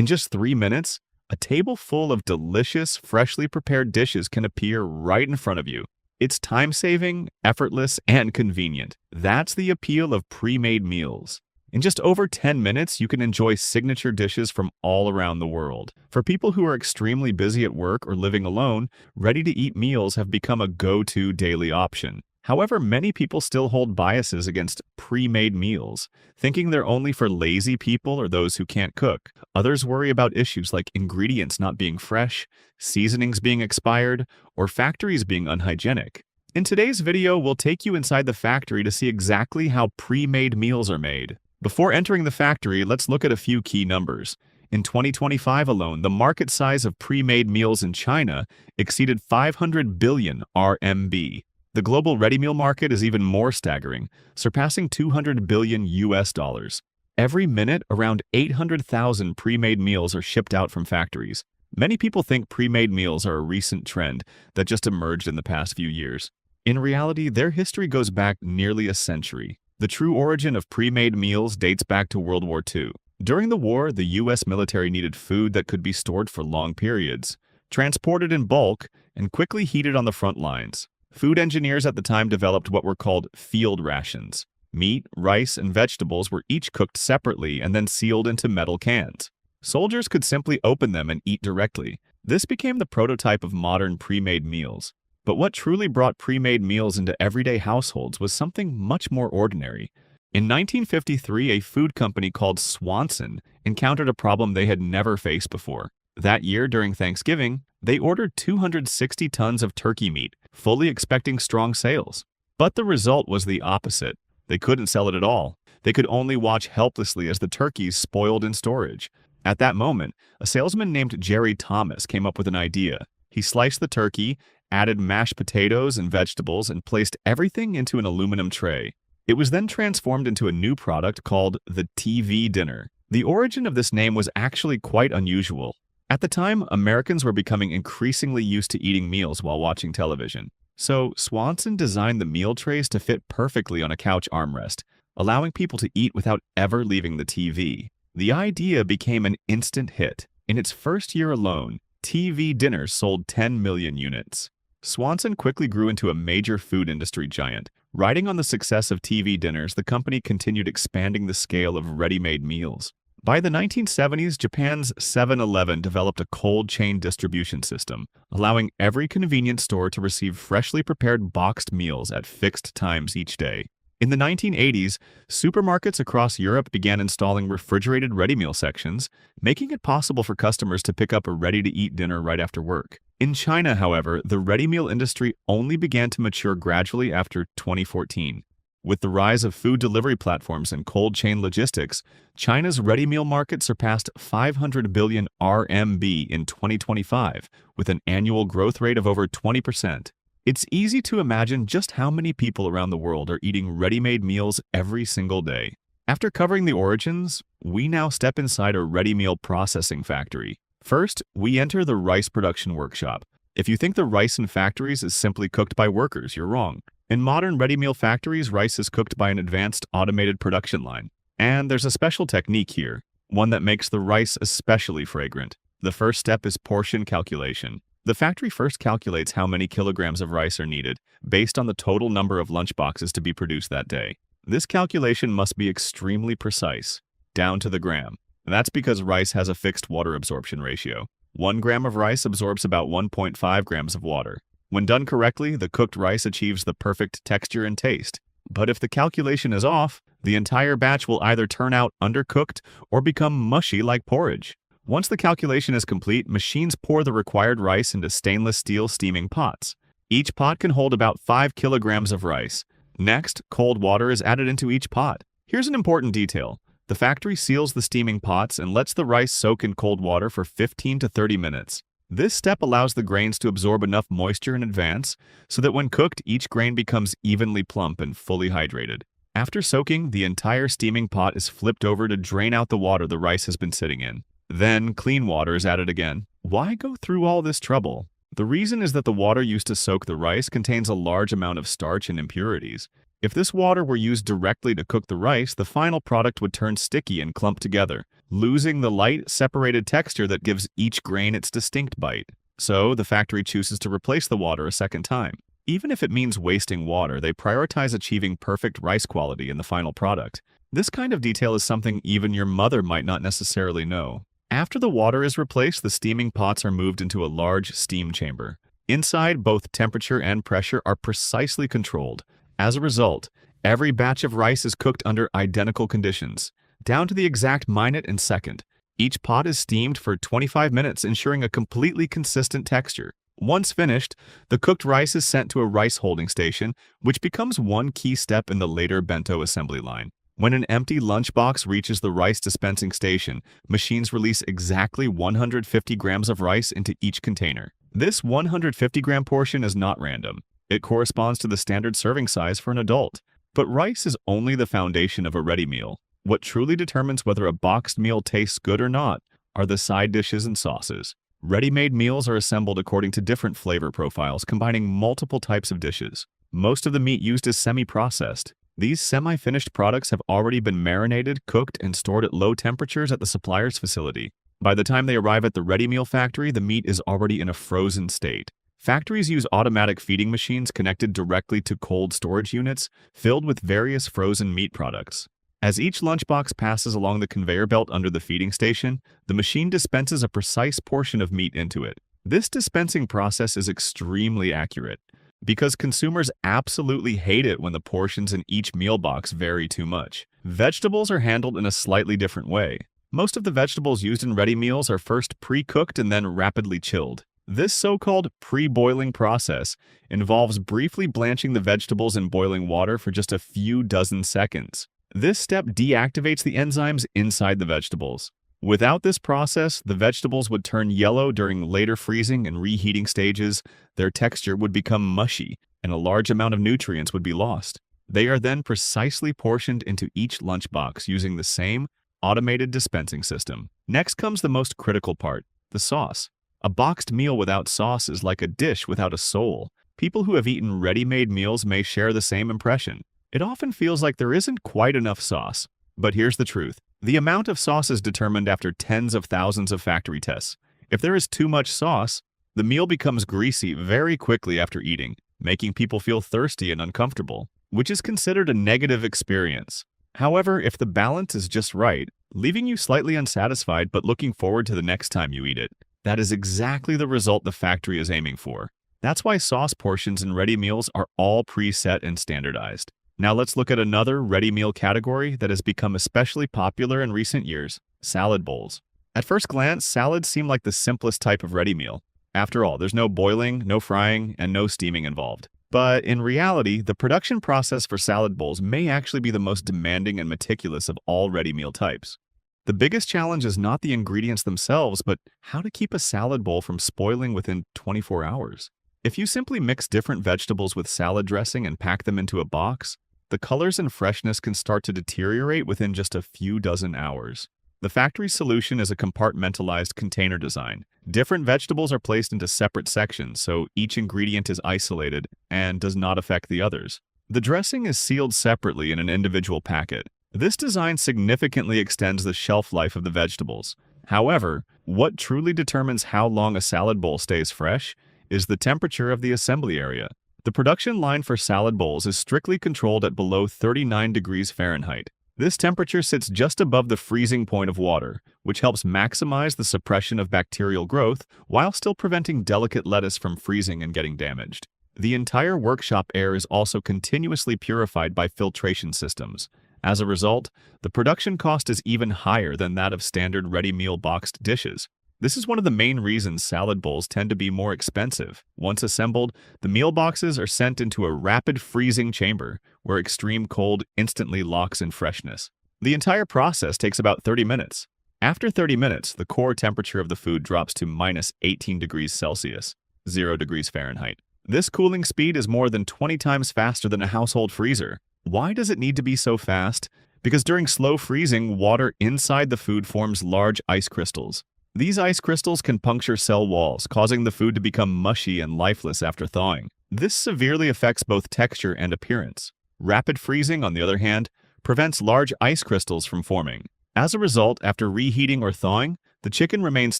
In just 3 minutes, a table full of delicious, freshly prepared dishes can appear right in front of you. It's time-saving, effortless, and convenient. That's the appeal of pre-made meals. In just over 10 minutes, you can enjoy signature dishes from all around the world. For people who are extremely busy at work or living alone, ready-to-eat meals have become a go-to daily option. However, many people still hold biases against pre-made meals, thinking they're only for lazy people or those who can't cook. Others worry about issues like ingredients not being fresh, seasonings being expired, or factories being unhygienic. In today's video, we'll take you inside the factory to see exactly how pre-made meals are made. Before entering the factory, let's look at a few key numbers. In 2025 alone, the market size of pre-made meals in China exceeded 500 billion RMB. The global ready meal market is even more staggering, surpassing 200 billion US dollars. Every minute, around 800,000 pre-made meals are shipped out from factories. Many people think pre-made meals are a recent trend that just emerged in the past few years. In reality, their history goes back nearly a century. The true origin of pre-made meals dates back to World War II. During the war, the US military needed food that could be stored for long periods, transported in bulk, and quickly heated on the front lines. Food engineers at the time developed what were called field rations. Meat, rice, and vegetables were each cooked separately and then sealed into metal cans. Soldiers could simply open them and eat directly. This became the prototype of modern pre-made meals. But what truly brought pre-made meals into everyday households was something much more ordinary. In 1953, a food company called Swanson encountered a problem they had never faced before. That year, during Thanksgiving, they ordered 260 tons of turkey meat, fully expecting strong sales. But the result was the opposite. They couldn't sell it at all. They could only watch helplessly as the turkeys spoiled in storage. At that moment, a salesman named Jerry Thomas came up with an idea. He sliced the turkey, added mashed potatoes and vegetables, and placed everything into an aluminum tray. It was then transformed into a new product called the TV dinner. The origin of this name was actually quite unusual. At the time, Americans were becoming increasingly used to eating meals while watching television. So, Swanson designed the meal trays to fit perfectly on a couch armrest, allowing people to eat without ever leaving the TV. The idea became an instant hit. In its first year alone, TV dinners sold 10 million units. Swanson quickly grew into a major food industry giant. Riding on the success of TV dinners, the company continued expanding the scale of ready-made meals. By the 1970s, Japan's 7-Eleven developed a cold chain distribution system, allowing every convenience store to receive freshly prepared boxed meals at fixed times each day. In the 1980s, supermarkets across Europe began installing refrigerated ready meal sections, making it possible for customers to pick up a ready-to-eat dinner right after work. In China, however, the ready meal industry only began to mature gradually after 2014. With the rise of food delivery platforms and cold chain logistics, China's ready meal market surpassed 500 billion RMB in 2025, with an annual growth rate of over 20%. It's easy to imagine just how many people around the world are eating ready-made meals every single day. After covering the origins, we now step inside a ready meal processing factory. First, we enter the rice production workshop. If you think the rice in factories is simply cooked by workers, you're wrong. In modern ready meal factories, rice is cooked by an advanced automated production line. And there's a special technique here, one that makes the rice especially fragrant. The first step is portion calculation. The factory first calculates how many kilograms of rice are needed, based on the total number of lunchboxes to be produced that day. This calculation must be extremely precise, down to the gram. That's because rice has a fixed water absorption ratio. 1 gram of rice absorbs about 1.5 grams of water. When done correctly, the cooked rice achieves the perfect texture and taste. But if the calculation is off, the entire batch will either turn out undercooked or become mushy like porridge. Once the calculation is complete, machines pour the required rice into stainless steel steaming pots. Each pot can hold about 5 kilograms of rice. Next, cold water is added into each pot. Here's an important detail. The factory seals the steaming pots and lets the rice soak in cold water for 15 to 30 minutes. This step allows the grains to absorb enough moisture in advance so that when cooked, each grain becomes evenly plump and fully hydrated. After soaking, the entire steaming pot is flipped over to drain out the water the rice has been sitting in. Then, clean water is added again. Why go through all this trouble? The reason is that the water used to soak the rice contains a large amount of starch and impurities. If this water were used directly to cook the rice, the final product would turn sticky and clump together, losing the light, separated texture that gives each grain its distinct bite. So, the factory chooses to replace the water a second time. Even if it means wasting water, they prioritize achieving perfect rice quality in the final product. This kind of detail is something even your mother might not necessarily know. After the water is replaced, the steaming pots are moved into a large steam chamber. Inside, both temperature and pressure are precisely controlled. As a result, every batch of rice is cooked under identical conditions, down to the exact minute and second. Each pot is steamed for 25 minutes, ensuring a completely consistent texture. Once finished, the cooked rice is sent to a rice holding station, which becomes one key step in the later bento assembly line. When an empty lunchbox reaches the rice dispensing station, machines release exactly 150 grams of rice into each container. This 150-gram portion is not random. It corresponds to the standard serving size for an adult. But rice is only the foundation of a ready meal. What truly determines whether a boxed meal tastes good or not are the side dishes and sauces. Ready-made meals are assembled according to different flavor profiles, combining multiple types of dishes. Most of the meat used is semi-processed. These semi-finished products have already been marinated, cooked, and stored at low temperatures at the supplier's facility. By the time they arrive at the ready meal factory, the meat is already in a frozen state. Factories use automatic feeding machines connected directly to cold storage units filled with various frozen meat products. As each lunchbox passes along the conveyor belt under the feeding station, the machine dispenses a precise portion of meat into it. This dispensing process is extremely accurate, because consumers absolutely hate it when the portions in each meal box vary too much. Vegetables are handled in a slightly different way. Most of the vegetables used in ready meals are first pre-cooked and then rapidly chilled. This so-called pre-boiling process involves briefly blanching the vegetables in boiling water for just a few dozen seconds. This step deactivates the enzymes inside the vegetables. Without this process, the vegetables would turn yellow during later freezing and reheating stages, their texture would become mushy, and a large amount of nutrients would be lost. They are then precisely portioned into each lunchbox using the same automated dispensing system. Next comes the most critical part, the sauce. A boxed meal without sauce is like a dish without a soul. People who have eaten ready-made meals may share the same impression. It often feels like there isn't quite enough sauce. But here's the truth. The amount of sauce is determined after tens of thousands of factory tests. If there is too much sauce, the meal becomes greasy very quickly after eating, making people feel thirsty and uncomfortable, which is considered a negative experience. However, if the balance is just right, leaving you slightly unsatisfied but looking forward to the next time you eat it, that is exactly the result the factory is aiming for. That's why sauce portions in ready meals are all preset and standardized. Now let's look at another ready meal category that has become especially popular in recent years, salad bowls. At first glance, salads seem like the simplest type of ready meal. After all, there's no boiling, no frying, and no steaming involved. But in reality, the production process for salad bowls may actually be the most demanding and meticulous of all ready meal types. The biggest challenge is not the ingredients themselves, but how to keep a salad bowl from spoiling within 24 hours. If you simply mix different vegetables with salad dressing and pack them into a box, the colors and freshness can start to deteriorate within just a few dozen hours. The factory's solution is a compartmentalized container design. Different vegetables are placed into separate sections, so each ingredient is isolated and does not affect the others. The dressing is sealed separately in an individual packet. This design significantly extends the shelf life of the vegetables. However, what truly determines how long a salad bowl stays fresh is the temperature of the assembly area. The production line for salad bowls is strictly controlled at below 39 degrees Fahrenheit. This temperature sits just above the freezing point of water, which helps maximize the suppression of bacterial growth while still preventing delicate lettuce from freezing and getting damaged. The entire workshop air is also continuously purified by filtration systems. As a result, the production cost is even higher than that of standard ready meal boxed dishes. This is one of the main reasons salad bowls tend to be more expensive. Once assembled, the meal boxes are sent into a rapid freezing chamber where extreme cold instantly locks in freshness. The entire process takes about 30 minutes. After 30 minutes, the core temperature of the food drops to minus 18 degrees Celsius, 0 degrees Fahrenheit. This cooling speed is more than 20 times faster than a household freezer. Why does it need to be so fast? Because during slow freezing, water inside the food forms large ice crystals. These ice crystals can puncture cell walls, causing the food to become mushy and lifeless after thawing. This severely affects both texture and appearance. Rapid freezing, on the other hand, prevents large ice crystals from forming. As a result, after reheating or thawing, the chicken remains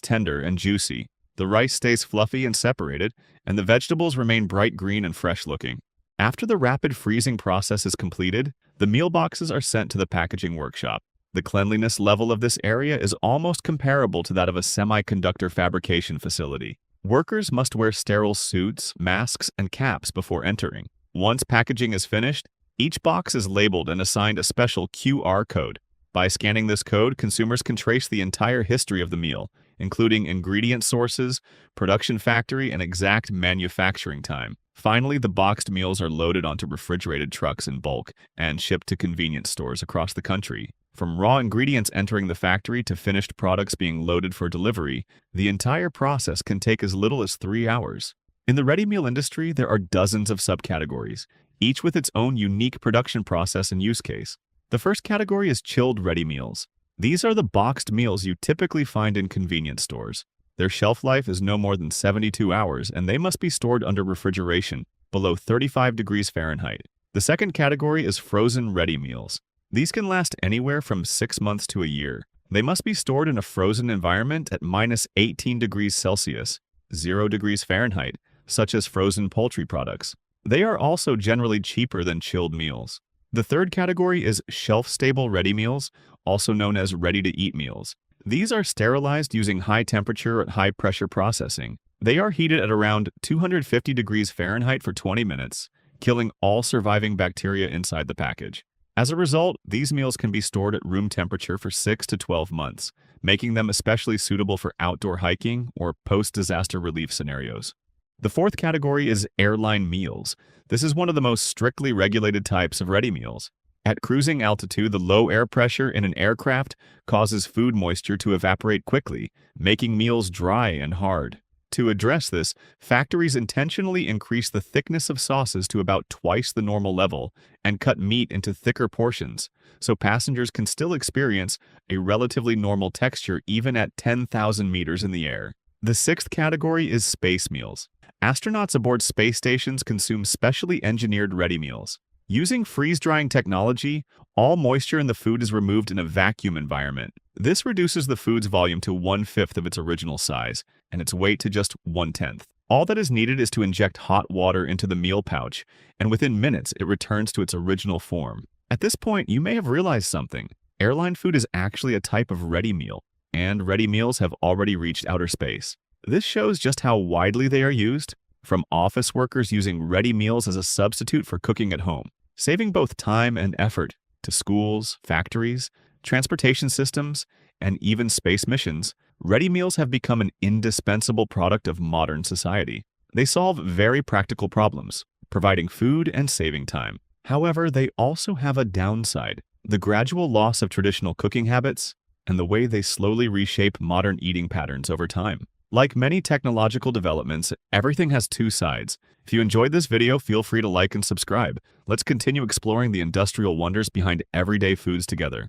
tender and juicy, the rice stays fluffy and separated, and the vegetables remain bright green and fresh-looking. After the rapid freezing process is completed, the meal boxes are sent to the packaging workshop. The cleanliness level of this area is almost comparable to that of a semiconductor fabrication facility. Workers must wear sterile suits, masks, and caps before entering. Once packaging is finished, each box is labeled and assigned a special QR code. By scanning this code, consumers can trace the entire history of the meal, including ingredient sources, production factory, and exact manufacturing time. Finally, the boxed meals are loaded onto refrigerated trucks in bulk and shipped to convenience stores across the country. From raw ingredients entering the factory to finished products being loaded for delivery, the entire process can take as little as 3 hours. In the ready meal industry, there are dozens of subcategories, each with its own unique production process and use case. The first category is chilled ready meals. These are the boxed meals you typically find in convenience stores. Their shelf life is no more than 72 hours, and they must be stored under refrigeration, below 35 degrees Fahrenheit. The second category is frozen ready meals. These can last anywhere from 6 months to a year. They must be stored in a frozen environment at minus 18 degrees Celsius, 0 degrees Fahrenheit, such as frozen poultry products. They are also generally cheaper than chilled meals. The third category is shelf-stable ready meals, also known as ready-to-eat meals. These are sterilized using high-temperature and high-pressure processing. They are heated at around 250 degrees Fahrenheit for 20 minutes, killing all surviving bacteria inside the package. As a result, these meals can be stored at room temperature for 6 to 12 months, making them especially suitable for outdoor hiking or post-disaster relief scenarios. The fourth category is airline meals. This is one of the most strictly regulated types of ready meals. At cruising altitude, the low air pressure in an aircraft causes food moisture to evaporate quickly, making meals dry and hard. To address this, factories intentionally increase the thickness of sauces to about twice the normal level and cut meat into thicker portions, so passengers can still experience a relatively normal texture even at 10,000 meters in the air. The sixth category is space meals. Astronauts aboard space stations consume specially engineered ready meals. Using freeze-drying technology, all moisture in the food is removed in a vacuum environment. This reduces the food's volume to 1/5 of its original size, and its weight to just 1/10. All that is needed is to inject hot water into the meal pouch, and within minutes it returns to its original form. At this point, you may have realized something. Airline food is actually a type of ready meal, and ready meals have already reached outer space. This shows just how widely they are used, from office workers using ready meals as a substitute for cooking at home, saving both time and effort, to schools, factories, transportation systems, and even space missions. Ready meals have become an indispensable product of modern society. They solve very practical problems, providing food and saving time. However, they also have a downside: the gradual loss of traditional cooking habits and the way they slowly reshape modern eating patterns over time. Like many technological developments, everything has two sides. If you enjoyed this video, feel free to like and subscribe. Let's continue exploring the industrial wonders behind everyday foods together.